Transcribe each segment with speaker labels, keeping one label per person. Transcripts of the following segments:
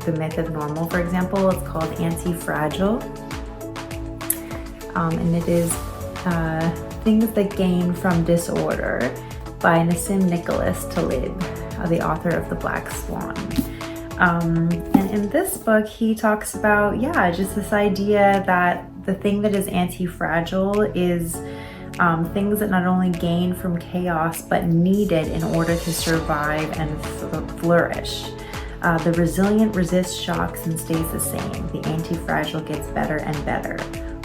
Speaker 1: The Myth of Normal, for example. It's called Antifragile. And it is Things That Gain from Disorder by Nassim Taleb, the author of The Black Swan. And in this book, he talks about, just this idea that the thing that is anti-fragile is things that not only gain from chaos, but need it in order to survive and flourish. The resilient resists shocks and stays the same. The anti-fragile gets better and better.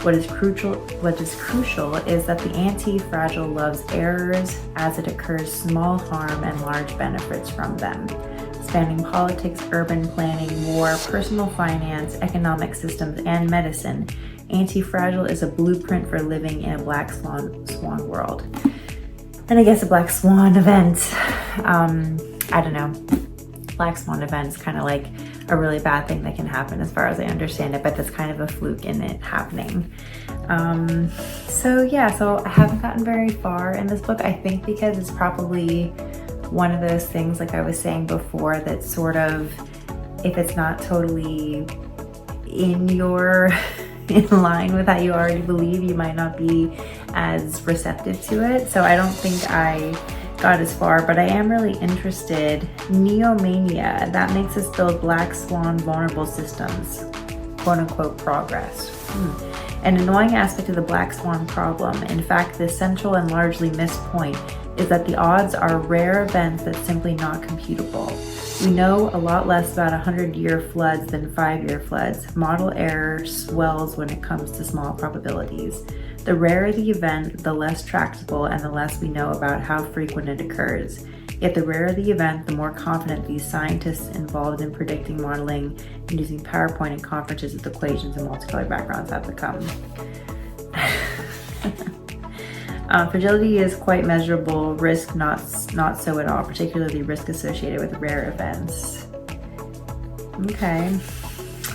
Speaker 1: What is crucial is that the anti-fragile loves errors as it occurs small harm and large benefits from them. Spanning politics, urban planning, war, personal finance, economic systems, and medicine, Antifragile is a blueprint for living in a black swan world. And I guess a black swan event, I don't know. Black swan event is kind of like a really bad thing that can happen as far as I understand it, but that's kind of a fluke in it happening. So I haven't gotten very far in this book, I think because it's probably one of those things, like I was saying before, that sort of, if it's not totally in line with how you already believe, you might not be as receptive to it. So I don't think I got as far, but I am really interested. Neomania, that makes us build black swan vulnerable systems, quote unquote progress. An annoying aspect of the black swan problem, in fact, the central and largely missed point, is that the odds are rare events that's simply not computable. We know a lot less about 100-year floods than 5-year floods. Model error swells when it comes to small probabilities. The rarer the event, the less tractable and the less we know about how frequent it occurs. Yet the rarer the event, the more confident these scientists involved in predicting, modeling, and using PowerPoint and conferences with equations and multicolored backgrounds have become. Fragility is quite measurable, risk not so at all, particularly risk associated with rare events. Okay,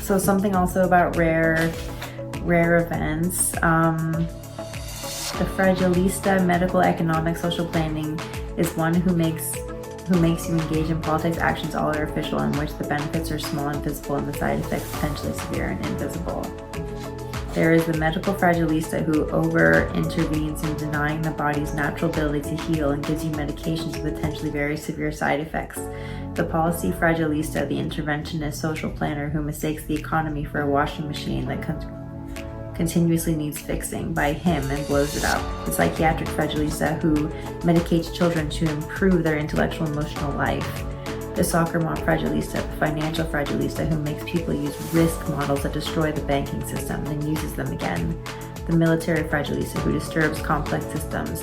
Speaker 1: so something also about rare events. The fragilista, medical, economic, social planning, is one who makes you engage in politics actions all artificial, in which the benefits are small and visible and the side effects potentially severe and invisible. There is the medical fragilista who over-intervenes in denying the body's natural ability to heal and gives you medications with potentially very severe side effects. The policy fragilista, the interventionist social planner who mistakes the economy for a washing machine that continuously needs fixing by him and blows it up. The psychiatric fragilista who medicates children to improve their intellectual and emotional life. The soccer mom fragilista, the financial fragilista who makes people use risk models that destroy the banking system, then uses them again. The military fragilista who disturbs complex systems.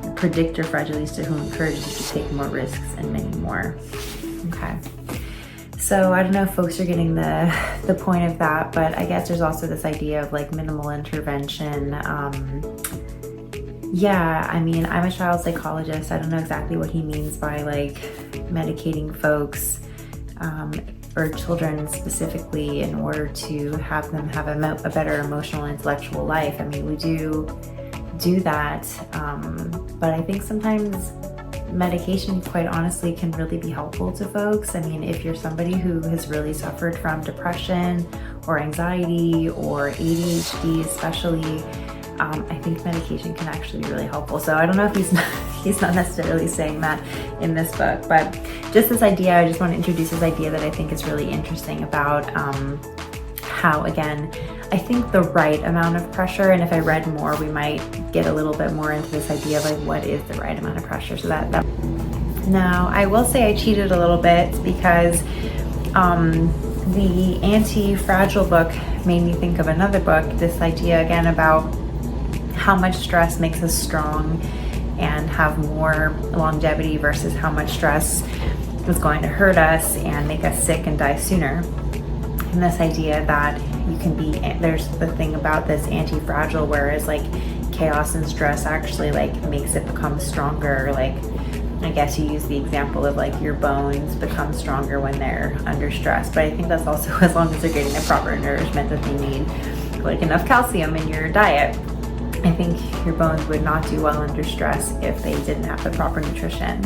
Speaker 1: The predictor fragilista who encourages you to take more risks, and many more. Okay. So I don't know if folks are getting the point of that, but I guess there's also this idea of like minimal intervention. I'm a child psychologist. I don't know exactly what he means by like medicating folks or children specifically in order to have them have a better emotional and intellectual life. I mean, we do that, but I think sometimes medication, quite honestly, can really be helpful to folks. I mean, if you're somebody who has really suffered from depression or anxiety or ADHD especially, I think medication can actually be really helpful. So I don't know if he's not necessarily saying that in this book, but just this idea, I just want to introduce this idea that I think is really interesting about how, again, I think the right amount of pressure, and if I read more, we might get a little bit more into this idea of like, what is the right amount of pressure? So that now, I will say I cheated a little bit because the Anti-Fragile book made me think of another book, this idea again about how much stress makes us strong and have more longevity versus how much stress is going to hurt us and make us sick and die sooner. And this idea that you can be, there's the thing about this anti-fragile, whereas like chaos and stress actually like makes it become stronger. Like, I guess you use the example of like your bones become stronger when they're under stress, but I think that's also as long as they're getting the proper nourishment that they need, like enough calcium in your diet. I think your bones would not do well under stress if they didn't have the proper nutrition.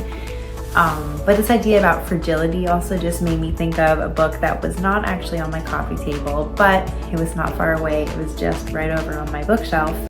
Speaker 1: But this idea about fragility also just made me think of a book that was not actually on my coffee table, but it was not far away. It was just right over on my bookshelf.